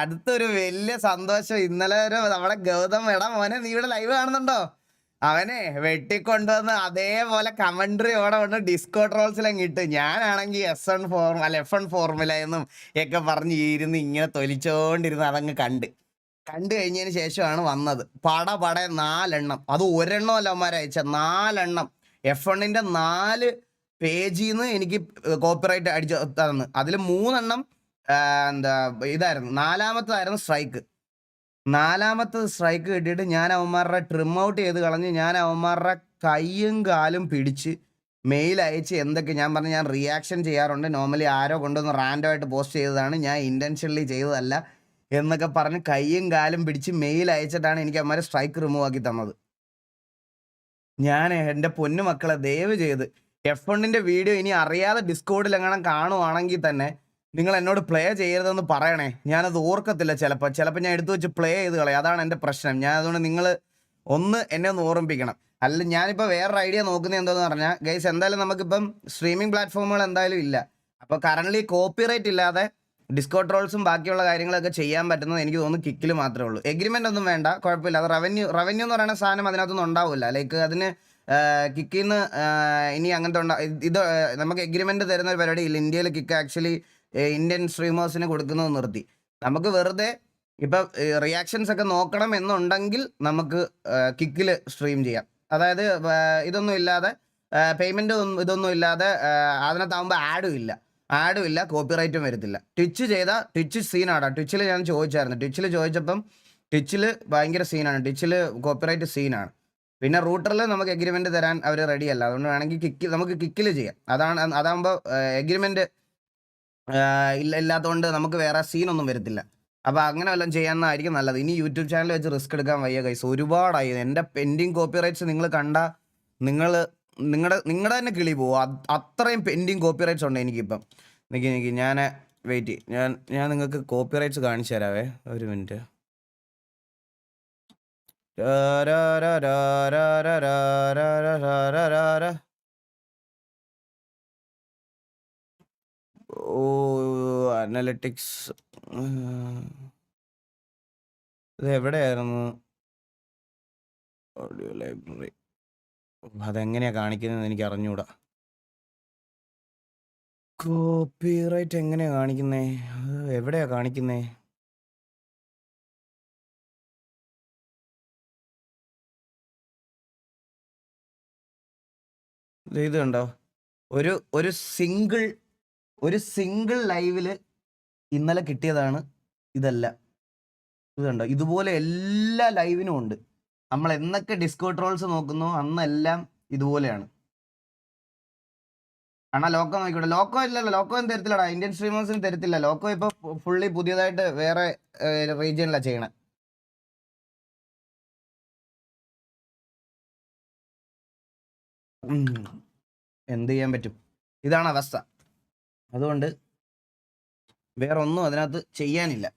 അടുത്തൊരു വലിയ സന്തോഷം. ഇന്നലെ ഒരു നമ്മുടെ ഗൗതം, എടാ മോനെ നീ ഇവിടെ ലൈവ് കാണുന്നുണ്ടോ? അവനെ വെട്ടിക്കൊണ്ടുവന്ന് അതേപോലെ കമന്ററി ഓടെ കൊണ്ട് ഡിസ്കോ ട്രോൾസിലങ്ങ് ഇട്ട്. ഞാനാണെങ്കിൽ F1 ഫോർമുല എന്നും ഒക്കെ പറഞ്ഞ് ഇരുന്ന് ഇങ്ങനെ തൊലിച്ചോണ്ടിരുന്ന് അതങ്ങ് കണ്ടു കഴിഞ്ഞതിന് ശേഷമാണ് വന്നത്. പട 4 അത് ഒരെണ്ണമല്ല അവന്മാരെ അയച്ച 4 F1ന്റെ 4 പേജിൽ നിന്ന് എനിക്ക് കോപ്പിറൈറ്റ് അടിച്ചു തന്നു. അതിൽ 3 എന്താ ഇതായിരുന്നു, 4മത്തതായിരുന്നു സ്ട്രൈക്ക്. 4മത്തത് സ്ട്രൈക്ക് കിട്ടിയിട്ട് ഞാൻ അവന്മാരുടെ ട്രിം ഔട്ട് ചെയ്ത് കളഞ്ഞ് ഞാൻ അവന്മാരുടെ കൈയും കാലും പിടിച്ച് മെയിൽ അയച്ച് എന്തൊക്കെ ഞാൻ പറഞ്ഞു, ഞാൻ റിയാക്ഷൻ ചെയ്യാറുണ്ട്, നോർമലി ആരോ കൊണ്ടുവന്ന് റാൻഡം ആയിട്ട് പോസ്റ്റ് ചെയ്തതാണ്, ഞാൻ ഇൻറ്റൻഷനലി ചെയ്തതല്ല എന്നൊക്കെ പറഞ്ഞ് കൈയും കാലും പിടിച്ച് മെയിൽ അയച്ചിട്ടാണ് എനിക്ക് അവന്മാരെ സ്ട്രൈക്ക് റിമൂവ് ആക്കി തന്നത്. ഞാൻ എൻ്റെ പൊന്നു മക്കളെ ദയവ് ചെയ്ത് F1ന്റെ വീഡിയോ ഇനി അറിയാതെ ഡിസ്കോഡിൽ എങ്ങനെ കാണുവാണെങ്കിൽ തന്നെ നിങ്ങൾ എന്നോട് പ്ലേ ചെയ്യരുതെന്ന് പറയണേ. ഞാനത് ഓർക്കത്തില്ല, ചിലപ്പോൾ ഞാൻ എടുത്തു വെച്ച് പ്ലേ ചെയ്ത് കളയും. അതാണ് എൻ്റെ പ്രശ്നം. ഞാൻ അതുകൊണ്ട് നിങ്ങൾ എന്നെ ഒന്ന് ഓർമ്മിപ്പിക്കണം. അല്ല ഞാനിപ്പോൾ വേറൊരു ഐഡിയ നോക്കുന്നത് എന്താണെന്ന് പറഞ്ഞാൽ, ഗൈസ് എന്തായാലും നമുക്കിപ്പം സ്ട്രീമിംഗ് പ്ലാറ്റ്ഫോമുകൾ എന്തായാലും ഇല്ല. അപ്പോൾ കറൻ്റ്ലി കോപ്പിറൈറ്റ് ഇല്ലാതെ ഡിസ്കോ ട്രോൾസും ബാക്കിയുള്ള കാര്യങ്ങളൊക്കെ ചെയ്യാൻ പറ്റുന്നത് എനിക്ക് തോന്നുന്നു കിക്കിൽ മാത്രമേ ഉള്ളൂ. എഗ്രിമെൻ്റ് ഒന്നും വേണ്ട, കുഴപ്പമില്ല. അത് റവന്യൂ എന്ന് പറയുന്ന സാധനം അതിനകത്തൊന്നും ഉണ്ടാവില്ല. ലൈക്ക് അതിന് കിക്കിൽ നിന്ന് ഇനി അങ്ങനത്തെ ഇത് നമുക്ക് എഗ്രിമെൻ്റ് തരുന്ന ഒരു പരിപാടി ഇല്ല ഇന്ത്യയിൽ. കിക്ക് ആക്ച്വലി ഇന്ത്യൻ സ്ട്രീമേഴ്സിന് കൊടുക്കുന്നത് നിർത്തി. നമുക്ക് വെറുതെ ഇപ്പം റിയാക്ഷൻസ് ഒക്കെ നോക്കണം എന്നുണ്ടെങ്കിൽ നമുക്ക് കിക്കിൽ സ്ട്രീം ചെയ്യാം. അതായത് ഇതൊന്നും ഇല്ലാതെ പേയ്മെൻറ്റ് ഇതൊന്നും ഇല്ലാതെ അതിനകത്താകുമ്പോൾ ആഡും ഇല്ല കോപ്പിറൈറ്റും വരത്തില്ല. ട്വിച്ച് സീനാണ്. ട്വിച്ചിൽ ഞാൻ ചോദിച്ചായിരുന്നു. ട്വിച്ചിൽ ചോദിച്ചപ്പം ട്വിച്ചിൽ ഭയങ്കര സീനാണ്. ട്വിച്ചിൽ കോപ്പിറൈറ്റ് സീനാണ്. പിന്നെ റൂട്ടറിൽ നമുക്ക് എഗ്രിമെൻറ്റ് തരാൻ അവർ റെഡിയല്ല. അതുകൊണ്ട് വേണമെങ്കിൽ നമുക്ക് കിക്കിൽ ചെയ്യാം. അതാകുമ്പോൾ എഗ്രിമെൻറ്റ് ഇല്ലാത്തതുകൊണ്ട് നമുക്ക് വേറെ സീനൊന്നും വരത്തില്ല. അപ്പോൾ അങ്ങനെ വല്ലതും ചെയ്യാമെന്നായിരിക്കും നല്ലത്. ഇനി യൂട്യൂബ് ചാനൽ വെച്ച് റിസ്ക് എടുക്കാൻ വയ്യ ഗൈസ്. ഒരുപാടായി എൻ്റെ പെൻഡിങ് കോപ്പിറൈറ്റ്സ്. നിങ്ങൾ കണ്ടാൽ നിങ്ങളുടെ തന്നെ കിളി പോവും. അത്രയും പെൻഡിങ് കോപ്പിറൈറ്റ്സ് ഉണ്ട് എനിക്കിപ്പം. എനിക്ക് ഞാൻ വെയിറ്റ്, ഞാൻ നിങ്ങൾക്ക് കോപ്പിറൈറ്റ്സ് കാണിച്ചു തരാവേ, ഒരു മിനിറ്റ്. അനലിറ്റിക്സ് ഇത് എവിടെയായിരുന്നു? Audio library. അതെങ്ങനെയാ കാണിക്കുന്നതെന്ന് എനിക്ക് അറിഞ്ഞൂടാ. കോപ്പിറൈറ്റ് എങ്ങനെയാ കാണിക്കുന്നേ? എവിടെയാ കാണിക്കുന്നേ? ഇത് കണ്ടോ? ഒരു സിംഗിൾ ലൈവില് ഇന്നലെ കിട്ടിയതാണ് ഇതെല്ലാം. ഇത് കണ്ടോ? ഇതുപോലെ എല്ലാ ലൈവിനും ഉണ്ട്. നമ്മൾ എന്നൊക്കെ ഡിസ്കോ ട്രോൾസ് നോക്കുന്നു അന്നെല്ലാം ഇതുപോലെയാണ്. കാരണം ലോക്കോ നോക്കിക്കോട്ടെ. ലോക്കോ ഇല്ലല്ലോ, ലോക്കോ ഒന്നും തരത്തില്ലടാ. ഇന്ത്യൻ സ്ട്രീമേഴ്സിന് തരത്തില്ല. ലോക്കോ ഇപ്പൊ ഫുള്ളി പുതിയതായിട്ട് വേറെ റീജിയനിലാണ് ചെയ്യണേ. എന്ത് ചെയ്യാൻ പറ്റും? ഇതാണ് അവസ്ഥ. അതുകൊണ്ട് വേറെ ഒന്നും അതിനകത്ത് ചെയ്യാനില്ല.